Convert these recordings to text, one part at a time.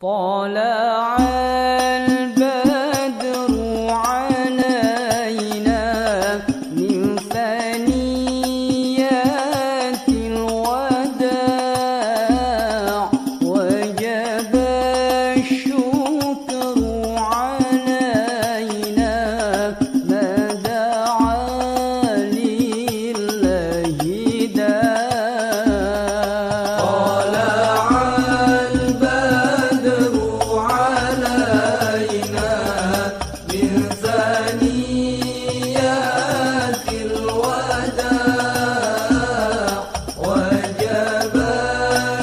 طلع البدر علينا من ثنيات الوداع وجب الشكر علينا ما دعا لله داع طلع البدر علينا من ثنيات الوداع وجب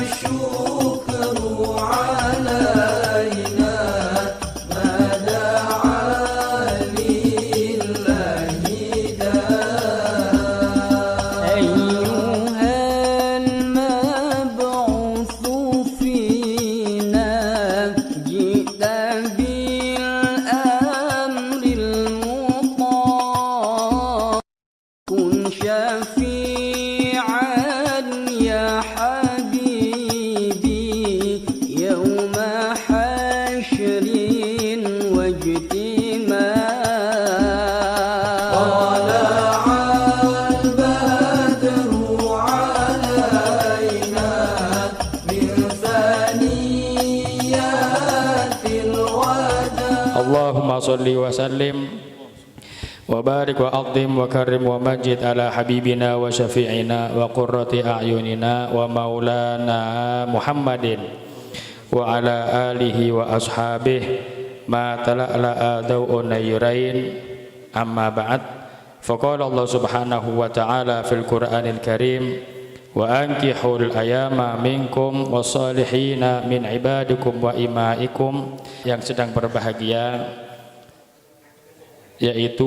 الشكر علينا ما دعا لله داع أيها المبعوث فينا جئت بالأمر المطاع كن شفيعا يا حبيبي يوم حشر واجتماع طلع البدر علينا من ثنيات الوداع اللهم صل وسلم وبارك وعظم وكرم ومجد على حبيبنا وشفيعنا وقرة أعيننا ومولانا محمد وعلى آله وأصحابه ما تلألأ ضوء النيرين أما بعد فقال الله سبحانه وتعالى في القرآن الكريم وأنكحوا الأيام منكم والصالحين من عبادكم وإمائكم yang sedang berbahagia yaitu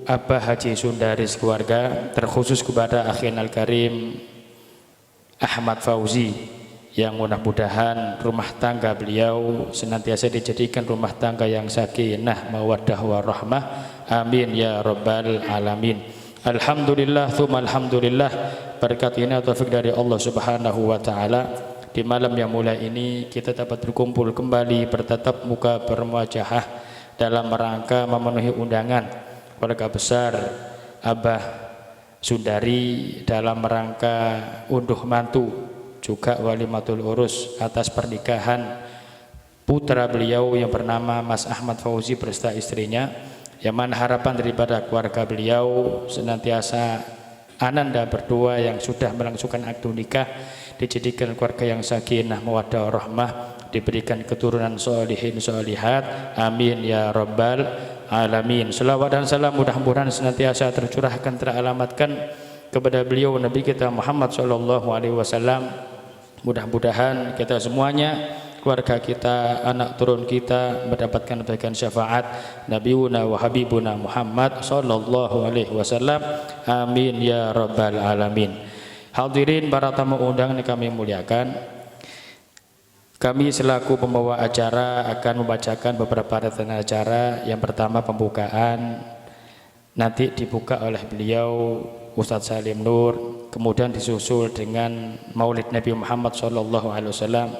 Abah Haji Sundari keluarga, terkhusus kepada Akhinal Karim Ahmad Fauzi yang mudah-mudahan rumah tangga beliau senantiasa dijadikan rumah tangga yang sakinah mawaddah warahmah, amin ya rabbal alamin. Alhamdulillah tsumma alhamdulillah, berkat ini taufik dari Allah Subhanahu wa taala, di malam yang mulia ini kita dapat berkumpul kembali bertatap muka bermuajahah dalam rangka memenuhi undangan keluarga besar Abah Sundari dalam rangka unduh mantu juga walimatul urus atas pernikahan putra beliau yang bernama Mas Ahmad Fauzi beserta istrinya, yang mana harapan daripada keluarga beliau senantiasa ananda berdua yang sudah melangsungkan akad nikah dijadikan keluarga yang sakinah mawaddah rahmah, diberikan keturunan solihin solihat, amin ya rabbal alamin. Selawat dan salam mudah-mudahan senantiasa tercurahkan teralamatkan kepada beliau Nabi kita Muhammad sallallahu alaihi wasallam. Mudah-mudahan kita semuanya, keluarga kita, anak turun kita mendapatkan bagian syafaat Nabiuna wa Habibuna Muhammad sallallahu alaihi wasallam, amin ya rabbal alamin. Hadirin para tamu undangan yang kami muliakan, kami selaku pembawa acara akan membacakan beberapa rangkaian acara. Yang pertama pembukaan, nanti dibuka oleh beliau Ustadz Salim Nur, kemudian disusul dengan Maulid Nabi Muhammad SAW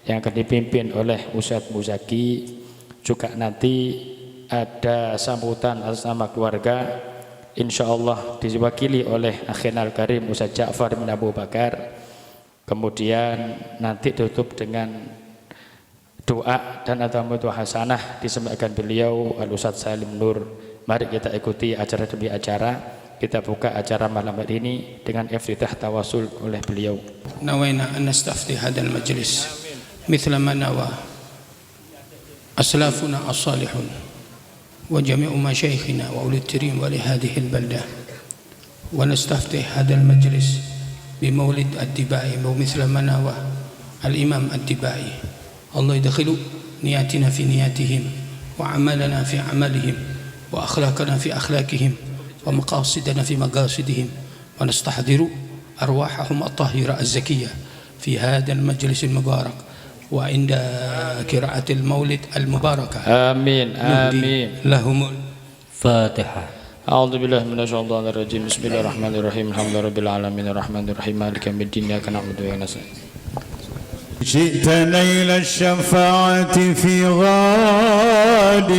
yang akan dipimpin oleh Ustadz Muzaki. Juga nanti ada sambutan atas nama keluarga, insyaallah diwakili oleh Akhinal Karim Ustadz Ja'far bin Abu Bakar. Kemudian nanti tutup dengan doa dan atau doa hasanah disampaikan beliau Al-Ustadz Salim Nur. Mari kita ikuti acara demi acara. Kita buka acara malam hari ini dengan iftitah tawasul oleh beliau. Nawaina an nastaftih hadzal majlis mithla ma nawa aslafuna as-salihun wa jami'u masyayikhina wa ulil tirim wa li hadhihi al-baldah wa nastaftih hadzal majlis بمولد الدبائي ومثل ما نوى الإمام الدبائي. الله يدخل نياتنا في نياتهم وعملنا في عملهم وأخلاقنا في أخلاقهم ومقاصدنا في مقاصدهم ونستحضر أرواحهم الطاهرة الزكية في هذا المجلس المبارك وعند قراءة المولد المباركة. آمين آمين. لهم الفاتحة. A'udzu billahi minasyaitonir rajim. Bismillahirrahmanirrahim. Alhamdulillahirabbil alamin arrahmanirrahim maliki yaumiddin iyyaka na'budu wa iyyaka nasta'in. شئت نيل الشفاعة في غاد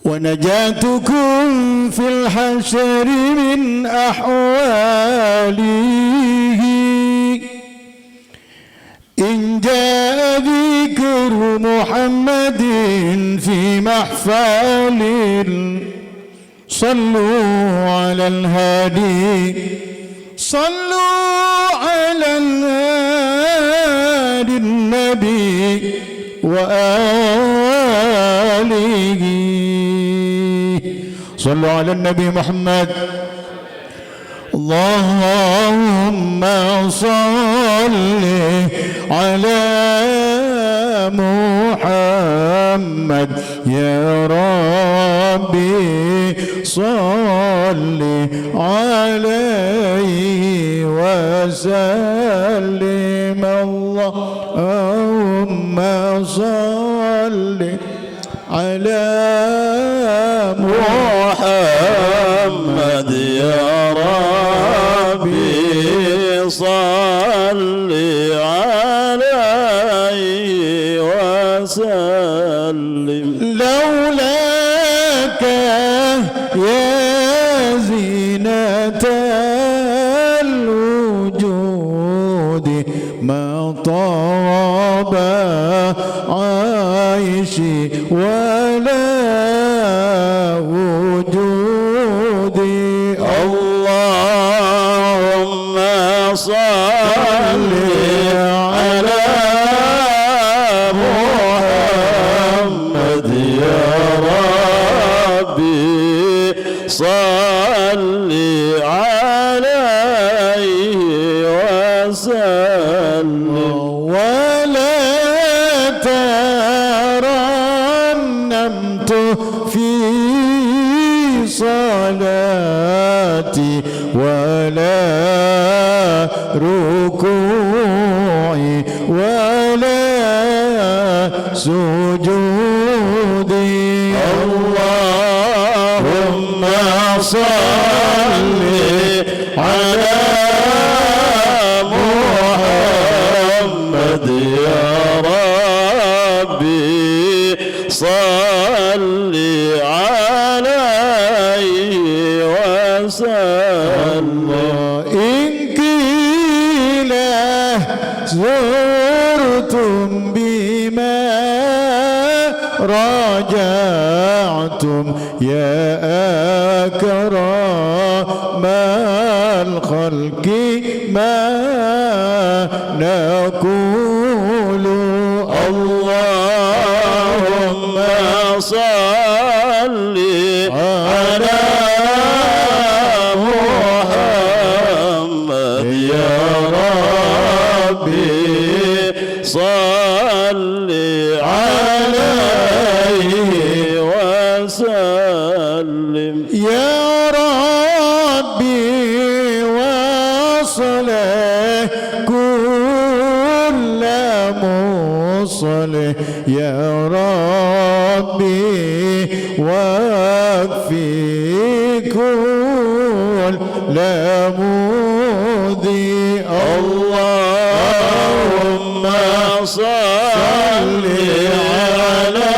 ونجاتكم في الحشر من أحواله إن جاء ذكر محمد في محفل صلوا على الهادي صلوا على الهادي النبي وآله صلوا على النبي محمد. اللهم صل على محمد يا ربي صل عليه وسلم. اللهم صل على محمد يا ربي صل عليه وسلم. لولاك يا زينة الوجود ما طاب عيشي ولا وجودي. اللهم صل على محمد يا ربي صل عليه وسلم. ولا ترنمت في صلاتي ولا ركوعي ولا سجودي. اللهم صل على محمد يا ربي صل عليه وسلم. إن قيل زرتم بما راجعتم يا أكرم الخلق ما نقول. اللهم صل على محمد يا ربي صل عليه وسلم. يا ربي وصله كل مصلح يا ربي واكفي كل مؤذي. اللهم صل على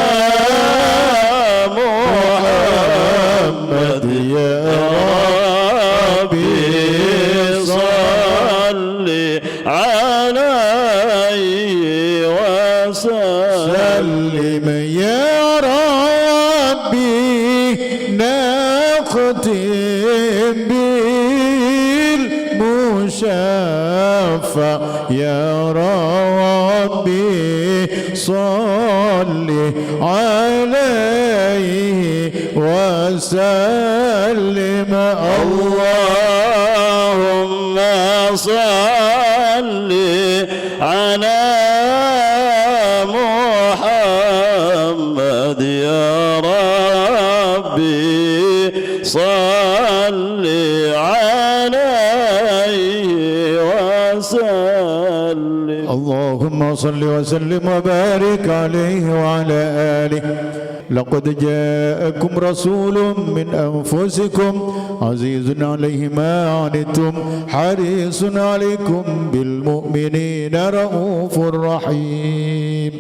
محمد يا ربي صل عليه وسلم. يا ربي نختم بالمشفع يا ربي صل عليه وسلم. اللهم صل على محمد يا ربي صل عليه وسلم. اللهم صل وسلم وبارك عليه وعلى آله. لقد جاءكم رسول من أنفسكم عزيز عليه ما عنتم حريص عليكم بالمؤمنين رؤوف رحيم.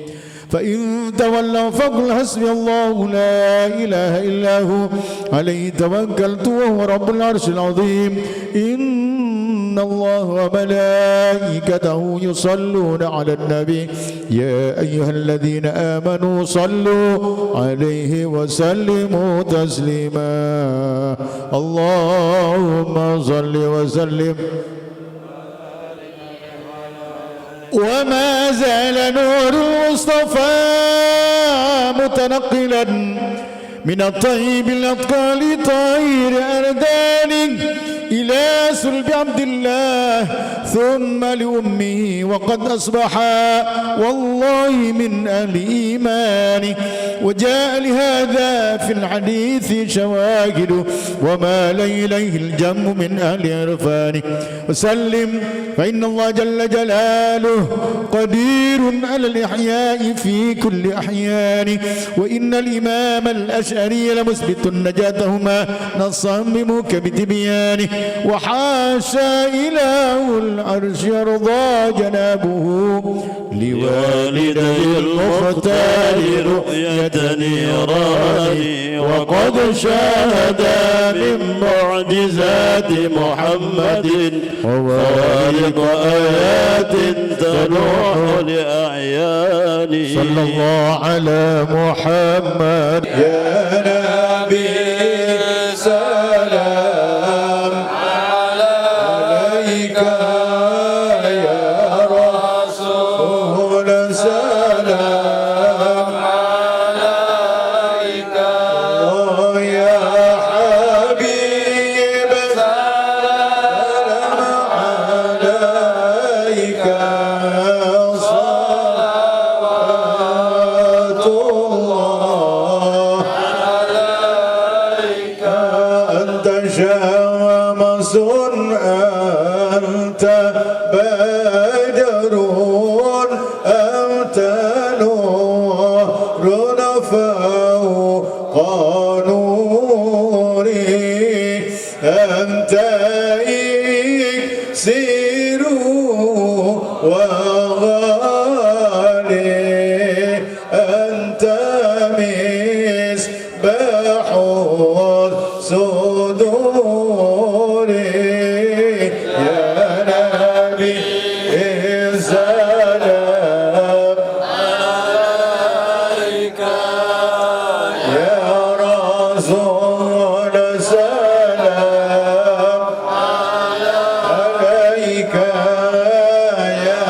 فإن تولوا فقل حسبي الله لا إله إلا هو عليه توكلت وهو رب العرش العظيم. إن الله وملائكته يصلون على النبي يا أيها الذين آمنوا صلوا عليه وسلموا تسليما. اللهم صل وسلم. وما زال نور المصطفى متنقلا من الطيب الأطقال طائر أردان إلى سلب عبد الله ثم لأمه وقد أصبح والله من أهل إيمان. وجاء لهذا في الحديث شواهد ومال إليه الجم من أهل عرفان. وسلم فإن الله جل جلاله قدير على الإحياء في كل أحيان. وإن الإمام الأشعري لمثبت نجاتهما نصا بموكب تبيانه. وحاشا إله العرش يرضى جنابه لوالدي المختار رؤية نيران. وقد شاهد من معجزات محمد ووارق آيات تلوح لأعيان. صلى الله على محمد يا نبي سلام عليك يا رسول سلام عليك يا حبيب سلام عليك صلوات الله عليك. أنت شمس أنت بدر أنت نور فوق نوري. أنت إكسير وغالي أنت مصباح الصدور. يا نبي سلام عليك يا رسول سلام عليك يا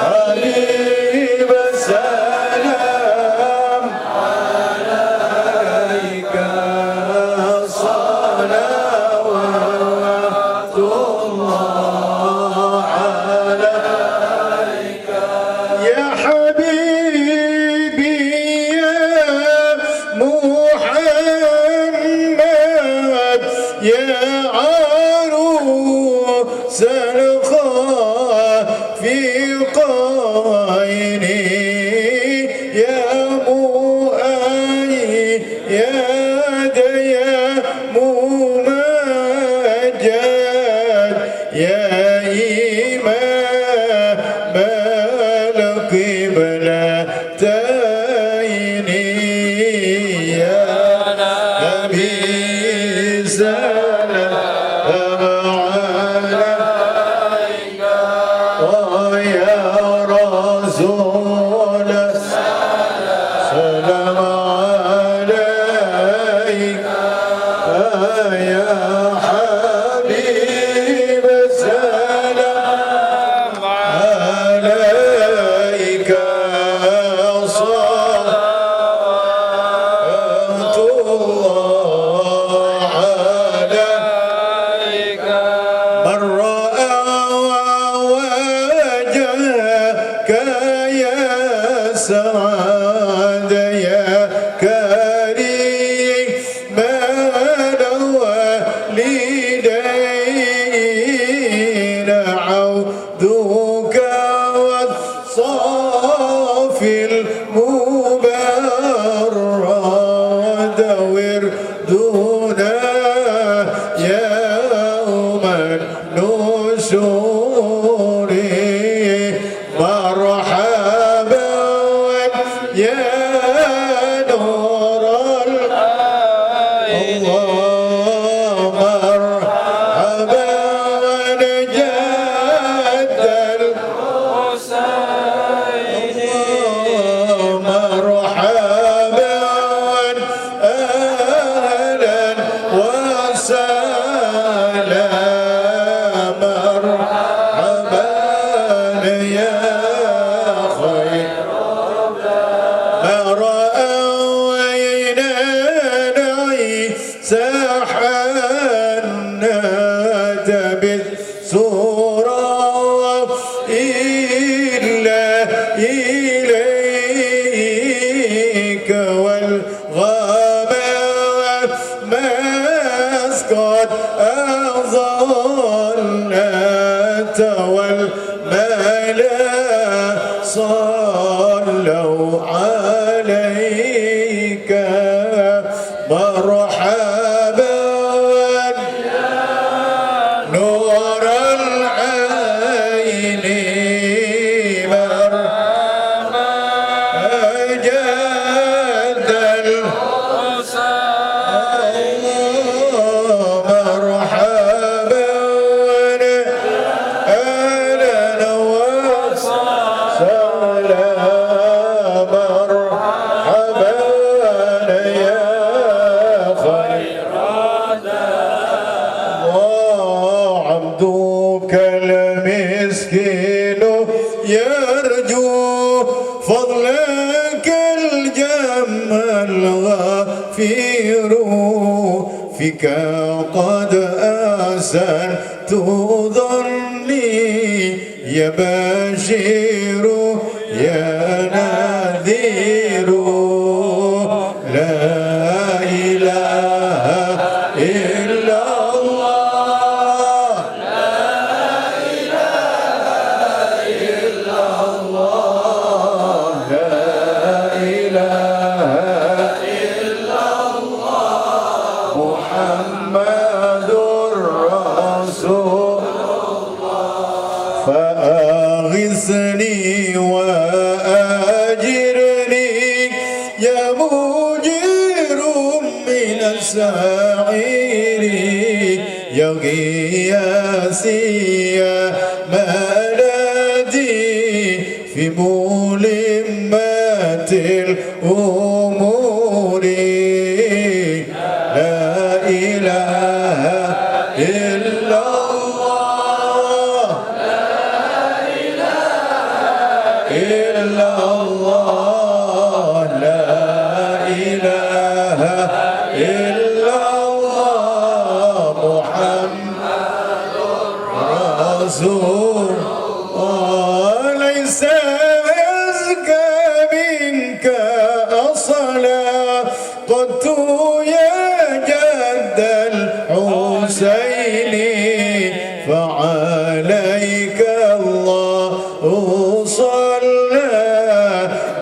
حبيب سلام عليك صلوات الله عليك. يا حبيبي يا محمد يا عروس الخافقين يا مؤيد يا ممجد يا إمام القبلتين. يا نبي سلام عليك ويا رسول سلام عليك يا حبيب سلام عليك صلوات الله عليك. من رأى وجهك يا سعد يا كريم من والدين عودك صافي المبرد وردنا يوم النشور مرحبا يا نور الله مرحبا جد الحسين مرحبا أهلا وسهلا مرحبا يا خير ما رأينا عيسى حناد بالسورة إلا إليك والغمام مسقط أظلت والملا صلوا عليك مرحبا نور العين مرحبا جد الحسين مرحبا أهلا وسهلا مرحبا يا خير وعبدك المسكين يرجو فضلك الجم الغفير فيك قد أحسنت ظني يا بشير يا نذير لا إله إلا الله لا إله إلا الله محمد رسول فأغثني وأجرني يا مجير من السعير يا غياثي يا ملدي في ملمات الأمور لا إله إلا الله إلا الله لا إله إلا الله محمد رسول الله ليس أزكى منك أصلا قد يا جد الحسين فعليك الله صلى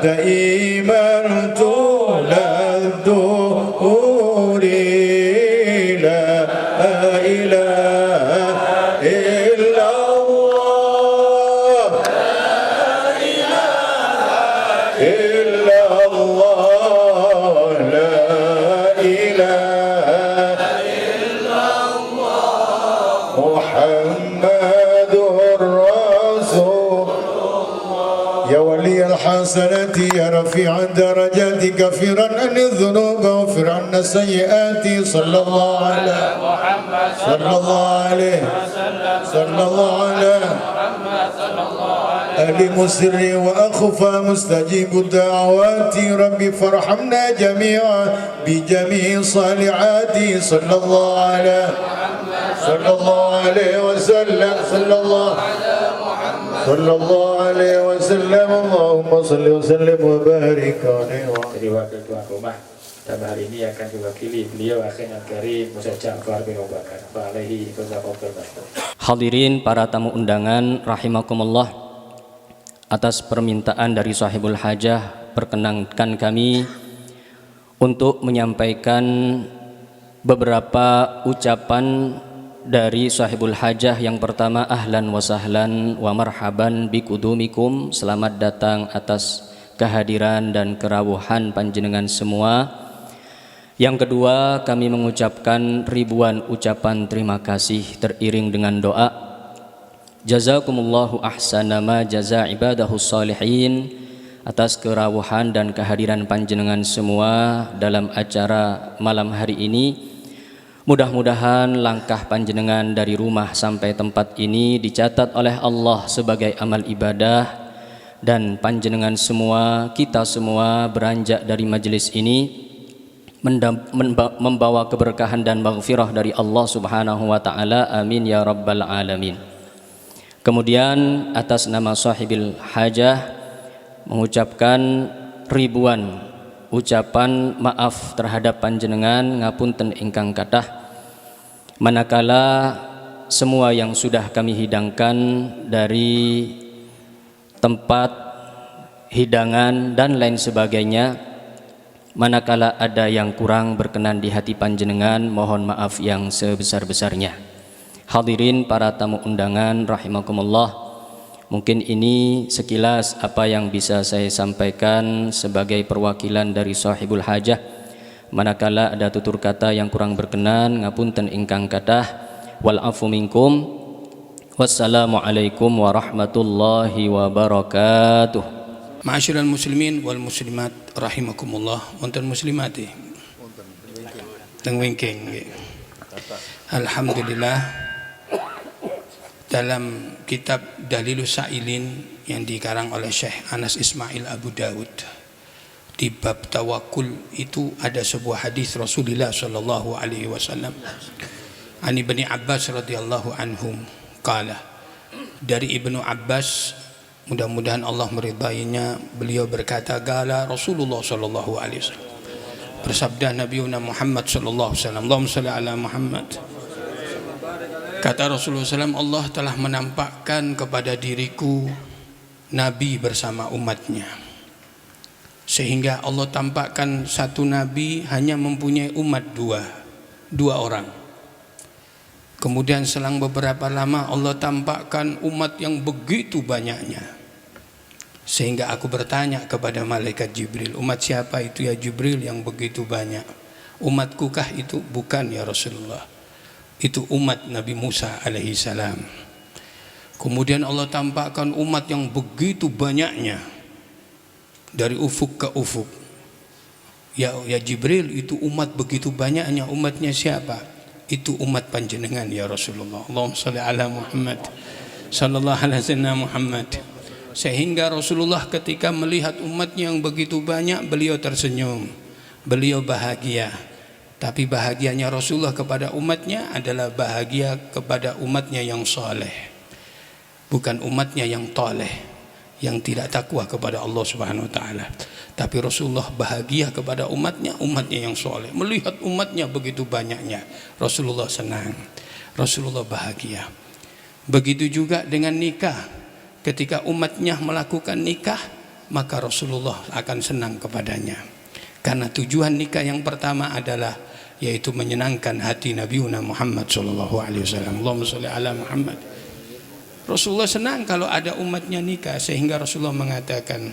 دائما طول الدهور لا إله إلا الله إلا الله لا إله إلا الله محمد رسول يا ولي الحسنات يا رفيع الدرجات كفرا عن الذنوب واغفر عنا السيئات صلى الله على محمد صلى الله عليه صلى الله على أهل مسر وأخفى مستجيب الدعوات ربي فارحمنا جميعا بجميع صالحات صلى الله على صلى الله عليه وسلم صلى الله عليه وسلم اللهم صل وسلم وبارك عليه. Jadi wakil tuan rumah dan hari ini akan diwakili beliau Akhinul Karim Musa Ja'far bin Abu Bakar. Hadirin para tamu undangan rahimakumullah. atas permintaan dari sahibul hajah, perkenankan kami untuk menyampaikan beberapa ucapan dari sahibul hajah. Yang pertama, ahlan wa sahlan wa marhaban bikudumikum, selamat datang atas kehadiran dan kerawuhan panjenengan semua. Yang kedua, kami mengucapkan ribuan ucapan terima kasih teriring dengan doa. Jazakumullahu ahsana ma jaza ibadahus salihin, atas kerawuhan dan kehadiran panjenengan semua dalam acara malam hari ini. Mudah-mudahan langkah panjenengan dari rumah sampai tempat ini dicatat oleh Allah sebagai amal ibadah, dan panjenengan semua, kita semua beranjak dari majelis ini membawa keberkahan dan maghfirah dari Allah Subhanahu wa taala. Amin ya rabbal alamin. Kemudian atas nama sahibil hajah mengucapkan ribuan ucapan maaf terhadap panjenengan, ngapunten ingkang kathah manakala semua yang sudah kami hidangkan dari tempat hidangan dan lain sebagainya, manakala ada yang kurang berkenan di hati panjenengan, mohon maaf yang sebesar-besarnya. Hadirin para tamu undangan rahimakumullah, mungkin ini sekilas apa yang bisa saya sampaikan sebagai perwakilan dari sahibul hajah. Manakala ada tutur kata yang kurang berkenan, ngapunten ingkang kathah. Wal afu minkum. Wassalamualaikum warahmatullahi wabarakatuh. Ma'asyiral muslimin wal muslimat rahimakumullah, wonten muslimati teng wingking. Alhamdulillah, dalam kitab Dalilus Sa'ilin yang dikarang oleh Syekh Anas Ismail Abu Dawud, di bab tawakul itu ada sebuah hadis Rasulullah sallallahu alaihi wasallam. Ani Ibnu Abbas radhiyallahu anhum qala, dari Ibnu Abbas, mudah-mudahan Allah meridainya, beliau berkata, qala Rasulullah sallallahu alaihi wasallam, bersabda Nabiuna Muhammad sallallahu alaihi wasallam, Allahumma shalli ala Muhammad. Kata Rasulullah SAW, Allah telah menampakkan kepada diriku Nabi bersama umatnya, sehingga Allah tampakkan satu Nabi hanya mempunyai umat dua orang. Kemudian selang beberapa lama Allah tampakkan umat yang begitu banyaknya, sehingga aku bertanya kepada malaikat Jibril, umat siapa itu ya Jibril yang begitu banyak? Umatkukah itu? Bukan ya Rasulullah, itu umat Nabi Musa alaihi salam. Kemudian Allah tampakkan umat yang begitu banyaknya dari ufuk ke ufuk. Ya Jibril, itu umat begitu banyaknya, umatnya siapa? Itu umat panjenengan ya Rasulullah. Allahumma shalli ala Muhammad sallallahu alaihi wasallam Muhammad. Sehingga Rasulullah ketika melihat umatnya yang begitu banyak, beliau tersenyum, beliau bahagia. Tapi bahagianya Rasulullah kepada umatnya adalah bahagia kepada umatnya yang soleh, bukan umatnya yang toleh, yang tidak takwa kepada Allah Subhanahu wa taala. Tapi Rasulullah bahagia kepada umatnya yang soleh. Melihat umatnya begitu banyaknya, Rasulullah senang, Rasulullah bahagia. Begitu juga dengan nikah, ketika umatnya melakukan nikah, maka Rasulullah akan senang kepadanya. Karena tujuan nikah yang pertama adalah yaitu menyenangkan hati Nabiuna Muhammad sallallahu alaihi wasallam. Allahumma shalli ala Muhammad. Rasulullah senang kalau ada umatnya nikah, sehingga Rasulullah mengatakan,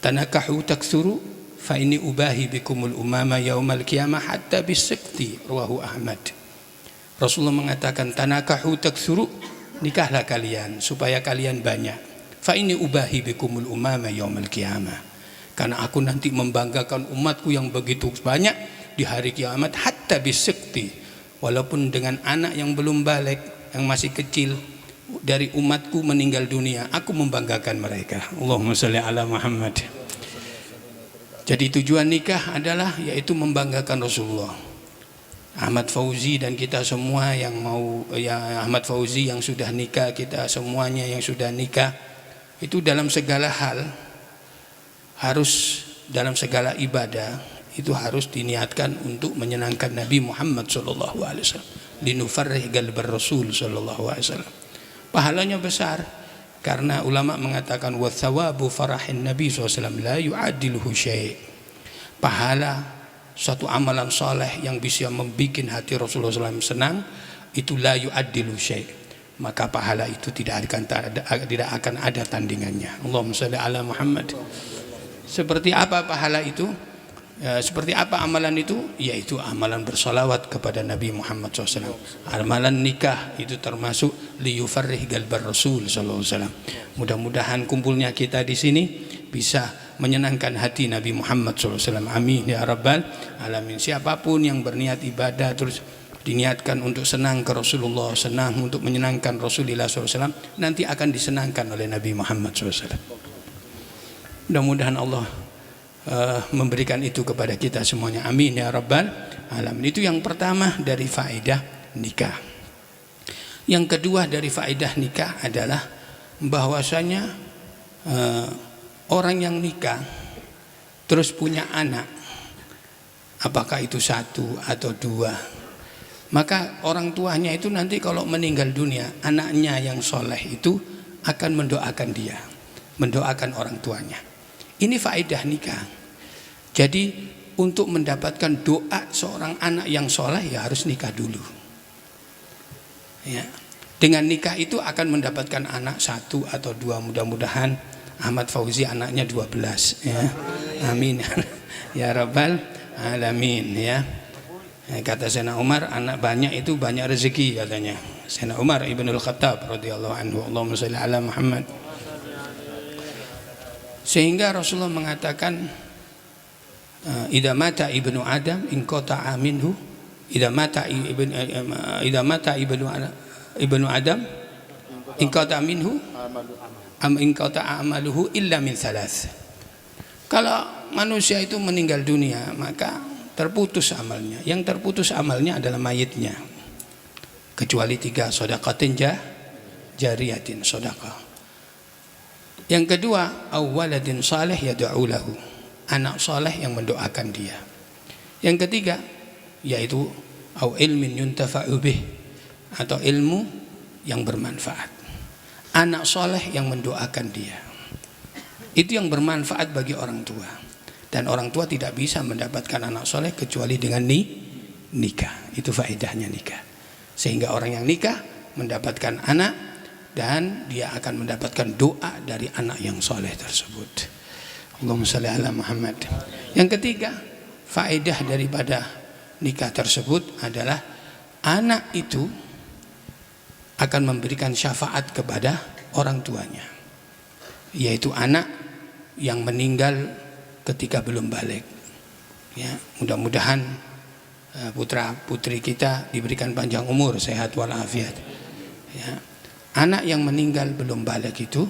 tanakahu taksuru fa inni ubahi bikumul umama yaumal qiyamah hatta bisikti, rawahu Ahmad. Rasulullah mengatakan, tanakahu taksuru, nikahlah kalian supaya kalian banyak. Fa inni ubahi bikumul umama yaumal qiyamah, karena aku nanti membanggakan umatku yang begitu banyak di hari kiamat, hatta bisikti, walaupun dengan anak yang belum balik, yang masih kecil dari umatku meninggal dunia, aku membanggakan mereka. Allahumma shalli ala Muhammad. Jadi tujuan nikah adalah yaitu membanggakan Rasulullah. Ahmad Fauzi dan kita semua yang mau, ya Ahmad Fauzi yang sudah nikah, kita semuanya yang sudah nikah, itu dalam segala hal harus, dalam segala ibadah itu harus diniatkan untuk menyenangkan Nabi Muhammad sallallahu alaihi wasallam. Linufarrih qalbar Rasul sallallahu alaihi wasallam. Pahalanya besar. Karena ulama mengatakan wa thawabu farahin Nabi SAW la yu'adiluhu syai'. Pahala suatu amalan soleh yang bisa membuat hati Rasulullah SAW senang itu la yu'adilu syai', maka pahala itu tidak akan ada tandingannya. Allahumma shalli ala Muhammad. Seperti apa pahala itu? Seperti apa amalan itu? Yaitu amalan bersolawat kepada Nabi Muhammad SAW. Amalan nikah itu termasuk liyufarrih galbar Rasul SAW. Mudah-mudahan kumpulnya kita di sini bisa menyenangkan hati Nabi Muhammad SAW. Amin ya rabbal alamin. Siapapun yang berniat ibadah terus diniatkan untuk senang ke Rasulullah, senang untuk menyenangkan Rasulullah SAW, nanti akan disenangkan oleh Nabi Muhammad SAW. Mudah-mudahan Allah memberikan itu kepada kita semuanya. Amin ya rabbal alamin. Itu yang pertama dari faedah nikah. Yang kedua dari faedah nikah adalah bahwasanya orang yang nikah terus punya anak, apakah itu satu atau dua, maka orang tuanya itu nanti kalau meninggal dunia, anaknya yang soleh itu akan mendoakan dia, mendoakan orang tuanya. Ini faedah nikah. Jadi untuk mendapatkan doa seorang anak yang soleh ya harus nikah dulu. Ya. Dengan nikah itu akan mendapatkan anak satu atau dua. Mudah-mudahan Ahmad Fauzi anaknya 12 ya. Amin ya rabbal alamin ya. Kata Sayyidina Umar, anak banyak itu banyak rezeki katanya. Sayyidina Umar ibnul Khattab radhiyallahu anhu. Allahumma shalli ala Muhammad. Sehingga Rasulullah mengatakan idza mata ibnu Adam in qata'a minhu, idza mata ibnu Adam in qata'a minhu in qata'a amaluhu illa min thalath. Kalau manusia itu meninggal dunia maka terputus amalnya. Yang terputus amalnya adalah mayitnya, kecuali 3, shadaqatin jariyatin, sedekah. Yang kedua, awwaladin salih yad'u lahu, anak saleh yang mendoakan dia. Yang ketiga yaitu au ilmin yuntafa'u bih, atau ilmu yang bermanfaat. Anak saleh yang mendoakan dia. Itu yang bermanfaat bagi orang tua. Dan orang tua tidak bisa mendapatkan anak saleh kecuali dengan nikah. Itu faedahnya nikah. Sehingga orang yang nikah mendapatkan anak dan dia akan mendapatkan doa dari anak yang soleh tersebut. Allahumma shalli ala Muhammad. Yang ketiga, faedah daripada nikah tersebut adalah anak itu akan memberikan syafaat kepada orang tuanya, yaitu anak yang meninggal ketika belum balik. Ya, mudah-mudahan putra putri kita diberikan panjang umur, sehat walafiat. Ya. Anak yang meninggal belum balik itu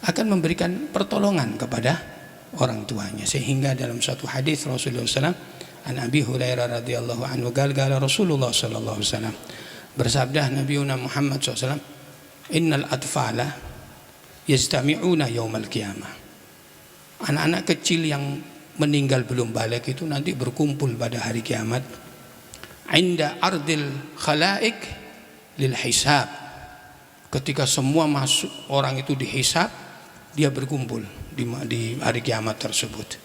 akan memberikan pertolongan kepada orang tuanya. Sehingga dalam suatu hadis Rasulullah SAW, an Abi Hurairah radhiyallahu anhu qala Rasulullah sallallahu alaihi wasallam, bersabda Nabi Muhammad SAW, innal atfala yajtami'una yaumal qiyamah. Anak-anak kecil yang meninggal belum balik itu nanti berkumpul pada hari kiamat inda ardil khalaik lil hisab. Ketika semua masuk orang itu dihisab, dia berkumpul di hari kiamat tersebut.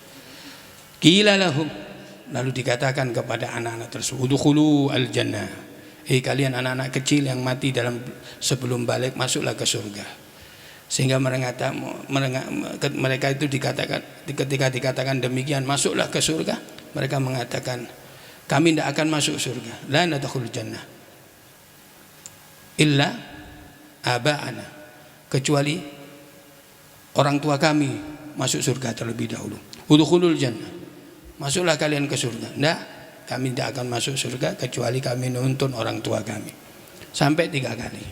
Qila lahum, lalu dikatakan kepada anak-anak tersebut, udkhulu al-jannah. Kalian anak-anak kecil yang mati sebelum balik, masuklah ke surga. Sehingga mereka itu dikatakan, ketika dikatakan demikian, masuklah ke surga, mereka mengatakan, kami tidak akan masuk surga. La nadkhulul jannah illa aba'ana, kecuali orang tua kami masuk surga terlebih dahulu. Udkhulul jannah, masuklah kalian ke surga. Tidak, kami tidak akan masuk surga kecuali kami nuntun orang tua kami. Sampai 3 kali.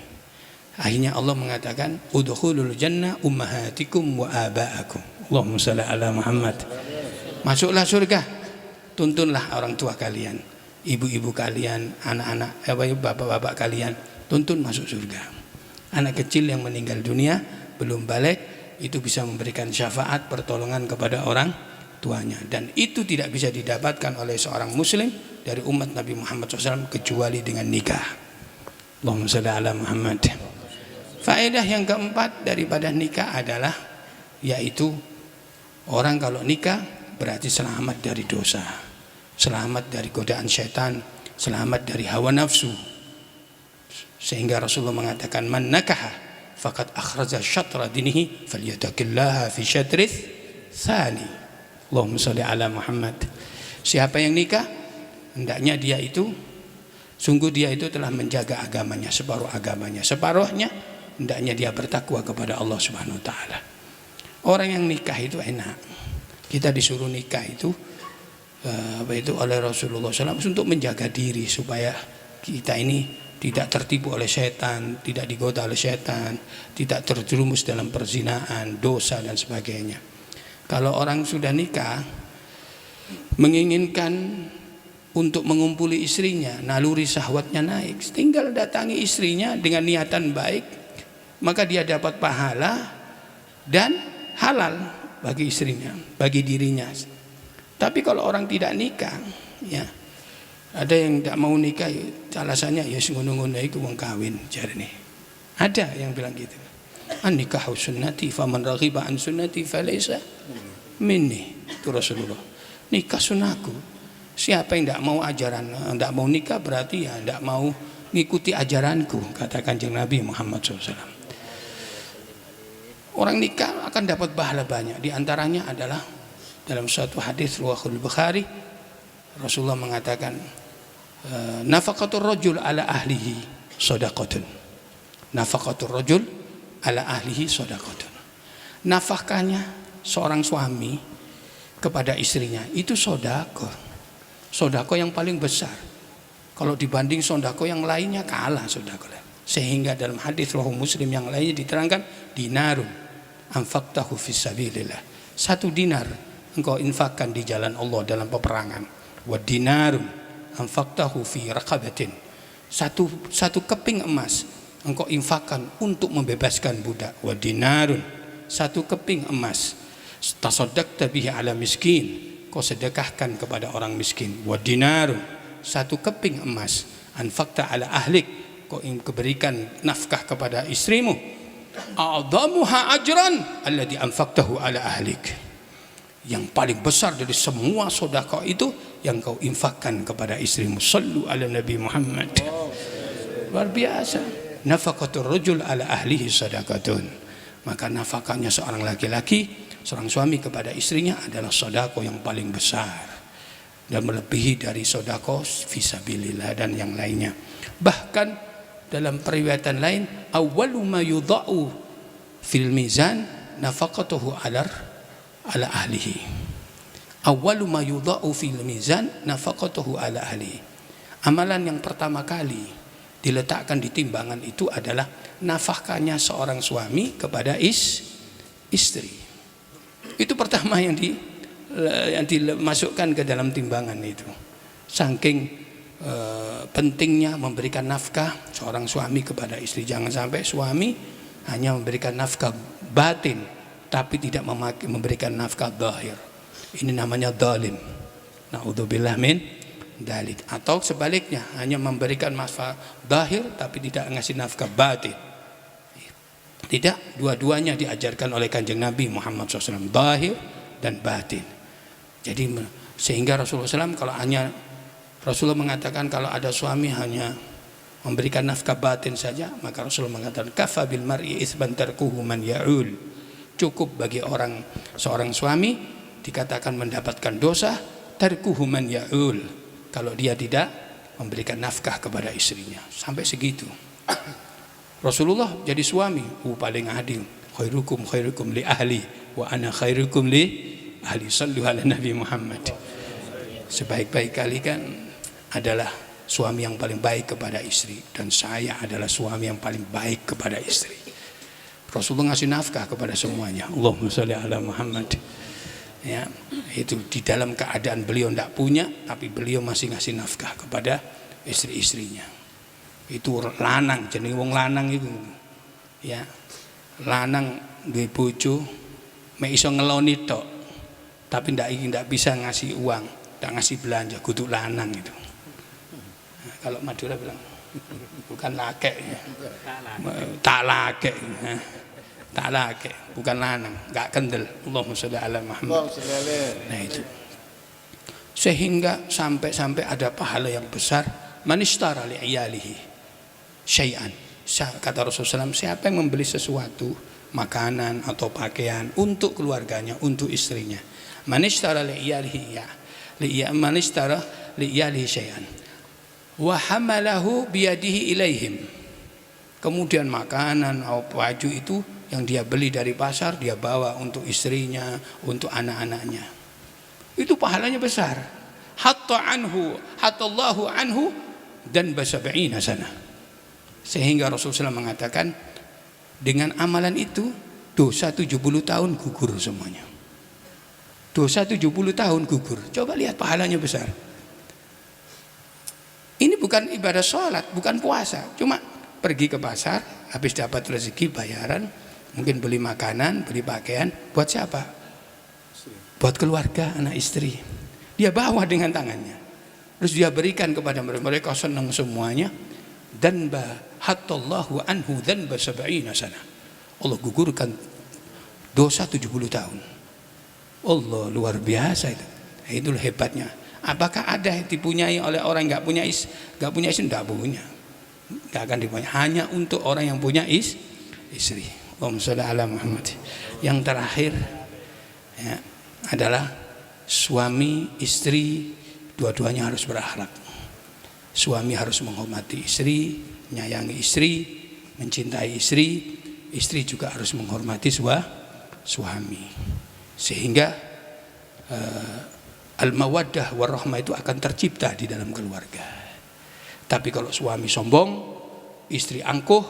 Akhirnya Allah mengatakan udkhulul jannah ummahatikum wa aba'akum. Allahumma shalli ala Muhammad. Masuklah surga, tuntunlah orang tua kalian, ibu-ibu kalian, anak-anak, bapak-bapak kalian, tuntun masuk surga. Anak kecil yang meninggal dunia belum balik itu bisa memberikan syafaat pertolongan kepada orang tuanya, dan itu tidak bisa didapatkan oleh seorang muslim dari umat Nabi Muhammad SAW kecuali dengan nikah. Allahumma shalli ala Muhammad. Faedah yang keempat daripada nikah adalah yaitu orang kalau nikah berarti selamat dari dosa, selamat dari godaan syaitan, selamat dari hawa nafsu. Sehingga Rasulullah mengatakan man nakaha faqad akhraja syatra dinihi falyattaqillaha fi syatrith tsani. Allahumma shalli ala Muhammad. Siapa yang nikah hendaknya dia itu sungguh dia itu telah menjaga agamanya, separuh agamanya, separuhnya hendaknya dia bertakwa kepada Allah Subhanahu wa taala. Orang yang nikah itu enak. Kita disuruh nikah itu oleh Rasulullah SAW untuk menjaga diri supaya kita ini tidak tertipu oleh setan, tidak digoda oleh setan, tidak terjerumus dalam perzinahan, dosa dan sebagainya. Kalau orang sudah nikah menginginkan untuk mengumpuli istrinya, naluri syahwatnya naik, tinggal datangi istrinya dengan niatan baik, maka dia dapat pahala dan halal bagi istrinya, bagi dirinya. Tapi kalau orang tidak nikah, ya ada yang tidak mau nikah, alasannya ya ngono-ngono iku wong kawin jarene. Ada yang bilang gitu. An nikahu sunnati faman raghiba an sunnati falaysa minni. Itu Rasulullah. Nikah sunahku. Siapa yang tidak mau ajaran, tidak mau nikah berarti ya tidak mau ngikuti ajaranku, kata Kanjeng Nabi Muhammad SAW. Orang nikah akan dapat pahala banyak. Di antaranya adalah dalam suatu hadis riwayat Bukhari, Rasulullah mengatakan nafaqatur rajul ala ahlihi shadaqatun. Nafaqatur rajul ala ahlihi shadaqatun. Nafkahnya seorang suami kepada istrinya itu sedekah. Sedekah yang paling besar. Kalau dibanding sedekah yang lainnya kalah sedekah. Sehingga dalam hadis riwayat Muslim yang lainnya diterangkan dinarun anfaqtahu fisabilillah. 1 dinar engkau infakkan di jalan Allah dalam peperangan. Wa dinarun anfaqtahu fi raqabatin. Satu keping emas engkau infakkan untuk membebaskan budak. Wa dinarun 1 keping emas tasaddaqta bihi ala miskin, kau sedekahkan kepada orang miskin. Wa dinarun 1 keping emas anfaqta ala ahlik, kau berikan nafkah kepada istrimu. A'dhamuha ajran alladhi anfaqtahu ala ahlik. Yang paling besar dari semua sedekah itu yang kau infakkan kepada istrimu. Sallu ala Nabi Muhammad. Luar biasa. Nafaqatur rajul ala ahlihi sadaqatun. Maka nafkahnya seorang laki-laki, seorang suami kepada istrinya adalah sedekah yang paling besar dan melebihi dari sedekah fisabilillah dan yang lainnya. Bahkan dalam periwayatan lain, awwalu ma yudha'u fil mizan nafaqatuhu ala ahlihi. Awwalu ma yudha'u fil mizan nafaqatuhu ala ahlihi. Amalan yang pertama kali diletakkan di timbangan itu adalah nafkahnya seorang suami kepada istri. Itu pertama yang dimasukkan ke dalam timbangan itu. Saking pentingnya memberikan nafkah seorang suami kepada istri. Jangan sampai suami hanya memberikan nafkah batin tapi tidak memberikan nafkah zahir. Ini namanya zalim. Naudzubillah min dalik. Atau sebaliknya, hanya memberikan nafkah zahir tapi tidak ngasih nafkah batin. Tidak, dua-duanya diajarkan oleh Kanjeng Nabi Muhammad SAW, zahir dan batin. Jadi sehingga Rasulullah SAW Rasulullah mengatakan kalau ada suami hanya memberikan nafkah batin saja, maka Rasulullah mengatakan kafa bil mar'i itsban tarkuhu man ya'ul. Cukup bagi seorang suami dikatakan mendapatkan dosa tarkuhu man ya'ul, kalau dia tidak memberikan nafkah kepada istrinya. Sampai segitu. Rasulullah jadi suami paling adil. Khairukum li ahli wa ana khairukum li ahli. Sallu ala Nabi Muhammad. Sebaik-baik kalian adalah suami yang paling baik kepada istri, dan saya adalah suami yang paling baik kepada istri. Rasulullah ngasih nafkah kepada semuanya. Allahumma sholli ala Muhammad. Ya, itu di dalam keadaan beliau tidak punya, tapi beliau masih ngasih nafkah kepada istri-istrinya. Itu lanang, jenenge wong lanang itu. Ya, lanang duwe bojo mek iso ngeloni tok, tapi ndak bisa ngasih uang, ndak ngasih belanja, kudu lanang itu. Kalau Madura bilang bukan lake. Tak lake. Tak lake, bukan lanang, enggak kendel. Allahumma sholli ala Muhammad. Nah itu. Sehingga sampai ada pahala yang besar, manishtara li iyalihi syai'an. Kata Rasulullah SAW, siapa yang membeli sesuatu, makanan atau pakaian untuk keluarganya, untuk istrinya, manishtara li iyalihi ya, manishtara li iyalihi syai'an wa hamalahu biyadihi ilaihim, kemudian makanan atau baju itu yang dia beli dari pasar dia bawa untuk istrinya, untuk anak-anaknya, itu pahalanya besar. Hatta Allahu anhu dan basab'ina sana. Sehingga Rasulullah mengatakan dengan amalan itu dosa 70 tahun gugur semuanya. Dosa 70 tahun gugur. Coba lihat pahalanya besar. Ini bukan ibadah sholat, bukan puasa. Cuma pergi ke pasar, habis dapat rezeki bayaran, mungkin beli makanan, beli pakaian. Buat siapa? Buat keluarga, anak istri. Dia bawa dengan tangannya. Terus dia berikan kepada mereka. Mereka senang semuanya. Dan hatallahu anhu dhanba sab'ina sana. Allah gugurkan dosa 70 tahun. Allah luar biasa itu. Itulah hebatnya. Apakah ada yang dipunyai oleh orang yang enggak punya istri? Enggak punya. Enggak akan dipunyai. Hanya untuk orang yang punya istri. Allahumma sholli ala Muhammad. Yang terakhir ya, adalah suami istri dua-duanya harus berakhlak. Suami harus menghormati istri, menyayangi istri, mencintai istri. Istri juga harus menghormati suami. Sehingga al-mawaddah warahmah itu akan tercipta di dalam keluarga. Tapi kalau suami sombong, istri angkuh,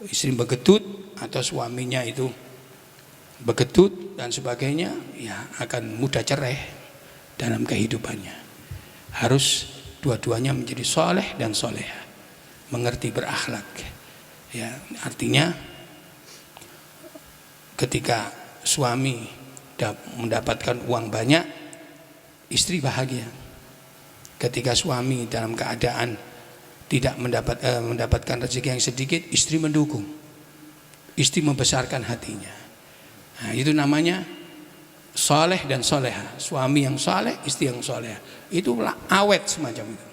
istri begetut, atau suaminya itu begetut dan sebagainya, ya akan mudah cerai dalam kehidupannya. Harus dua-duanya menjadi soleh dan soleha, mengerti berakhlak. Ya, artinya ketika suami mendapatkan uang banyak, istri bahagia. Ketika suami dalam keadaan tidak mendapatkan rezeki yang sedikit, istri mendukung. Istri membesarkan hatinya. Nah, itu namanya soleh dan soleha. Suami yang soleh, istri yang soleha. Itu awet semacam itu.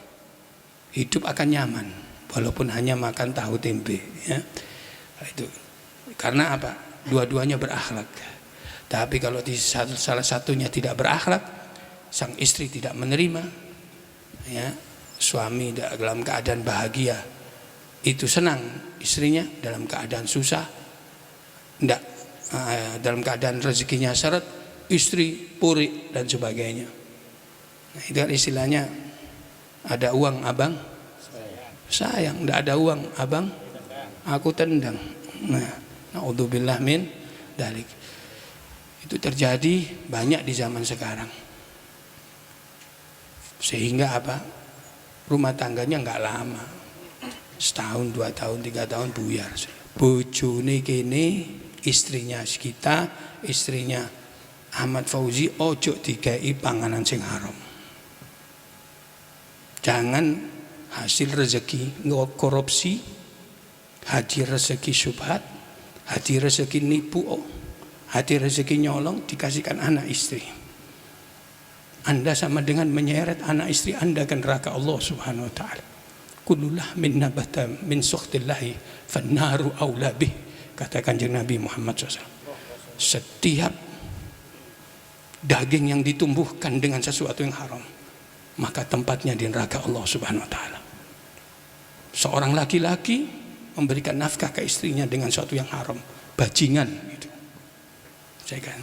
Hidup akan nyaman walaupun hanya makan tahu tempe ya. Itu karena apa? Dua-duanya berakhlak. Tapi kalau salah satunya tidak berakhlak, sang istri tidak menerima ya, suami dalam keadaan bahagia itu senang, istrinya dalam keadaan susah, enggak, dalam keadaan rezekinya seret, istri puri dan sebagainya. Nah, itu kan istilahnya, ada uang abang sayang, enggak ada uang abang aku tendang. Nah, naudzubillah min dalik. Itu terjadi banyak di zaman sekarang. Sehingga apa? Rumah tangganya enggak lama. Setahun, 2 tahun, 3 tahun buyar. Bojone kene, istrinya kita, istrinya Ahmad Fauzi, ojo dikai panganan sing haram. Jangan hasil rezeki korupsi, hadir rezeki syubhat, hadir rezeki nipu, hadir rezeki nyolong dikasihkan anak istri. Anda sama dengan menyeret anak istri Anda ke neraka Allah Subhanahu wa taala. Kullulah min nabata min sukhtillahi fannaru aula bih, kata Kanjeng Nabi Muhammad SAW. Setiap daging yang ditumbuhkan dengan sesuatu yang haram, maka tempatnya di neraka Allah Subhanahu wa taala. Seorang laki-laki memberikan nafkah ke istrinya dengan sesuatu yang haram, bajingan gitu. Saya kan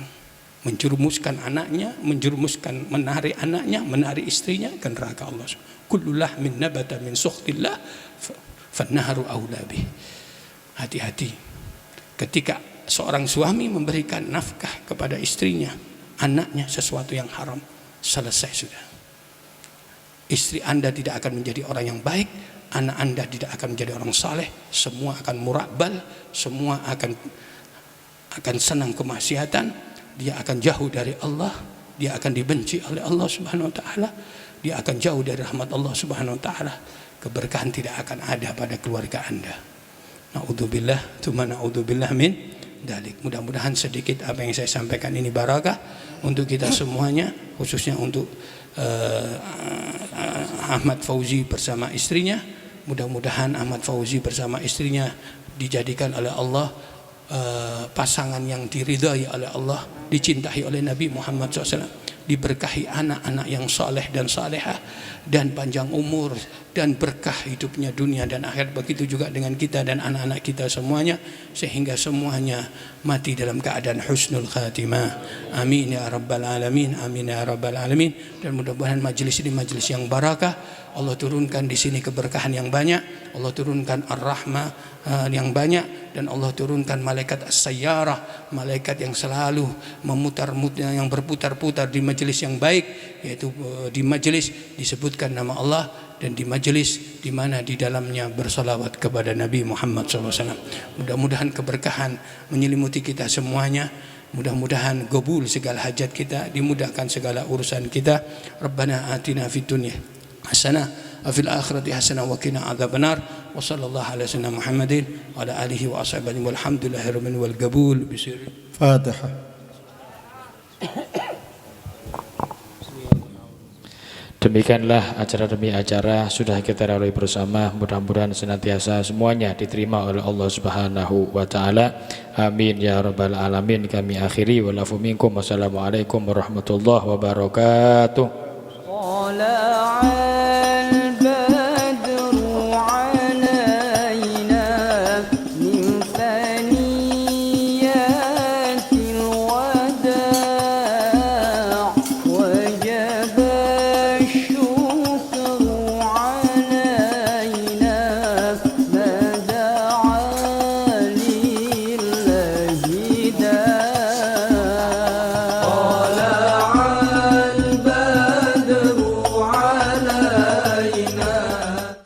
menjerumuskan anaknya, menarik anaknya, menarik istrinya ke neraka Allah. Kullulah min nabata min sukhtillah fannaru aula bih. Hati-hati ketika seorang suami memberikan nafkah kepada istrinya, anaknya sesuatu yang haram, selesai sudah. Istri Anda tidak akan menjadi orang yang baik, anak Anda tidak akan menjadi orang saleh, semua akan murabal, semua akan senang kemaksiatan, dia akan jauh dari Allah, dia akan dibenci oleh Allah Subhanahu wa taala, dia akan jauh dari rahmat Allah Subhanahu wa taala. keberkahan tidak akan ada pada keluarga Anda. Na'udzubillah, tsumma na'udzubillah min dalik. Mudah-mudahan sedikit apa yang saya sampaikan ini barakah untuk kita semuanya, khususnya untuk Ahmad Fauzi bersama istrinya. Mudah-mudahan Ahmad Fauzi bersama istrinya dijadikan oleh Allah pasangan yang diridhai oleh Allah, dicintai oleh Nabi Muhammad SAW, diberkahi anak-anak yang saleh dan salehah, dan panjang umur dan berkah hidupnya dunia dan akhirat. Begitu juga dengan kita dan anak-anak kita semuanya, sehingga semuanya mati dalam keadaan husnul khatimah. Amin ya rabbal alamin, amin ya rabbal alamin. Dan mudah-mudahan majelis ini majelis yang barakah. Allah turunkan di sini keberkahan yang banyak, Allah turunkan ar-rahmah yang banyak, dan Allah turunkan malaikat as-sayyarah, malaikat yang selalu memutar-mutar, yang berputar-putar di majelis yang baik, yaitu di majelis disebutkan nama Allah, dan di majelis di mana di dalamnya bersalawat kepada Nabi Muhammad SAW. Mudah-mudahan keberkahan menyelimuti kita semuanya. Mudah-mudahan gobul segala hajat kita, dimudahkan segala urusan kita. Rabbana atina fid dunya hasanah wa fil akhirati hasanah wa qina adzabannar. Wa sallallahu ala sayyidina Muhammadin wa ala alihi wa ashabihi walhamdulillahi rabbil wal qabul bisir. Fatihah. Demikianlah acara demi acara sudah kita lalui bersama. Mudah-mudahan senantiasa semuanya diterima oleh Allah Subhanahu wa taala. Amin ya rabbal alamin. Kami akhiri walafu minkum. Wassalamualaikum warahmatullahi wabarakatuh.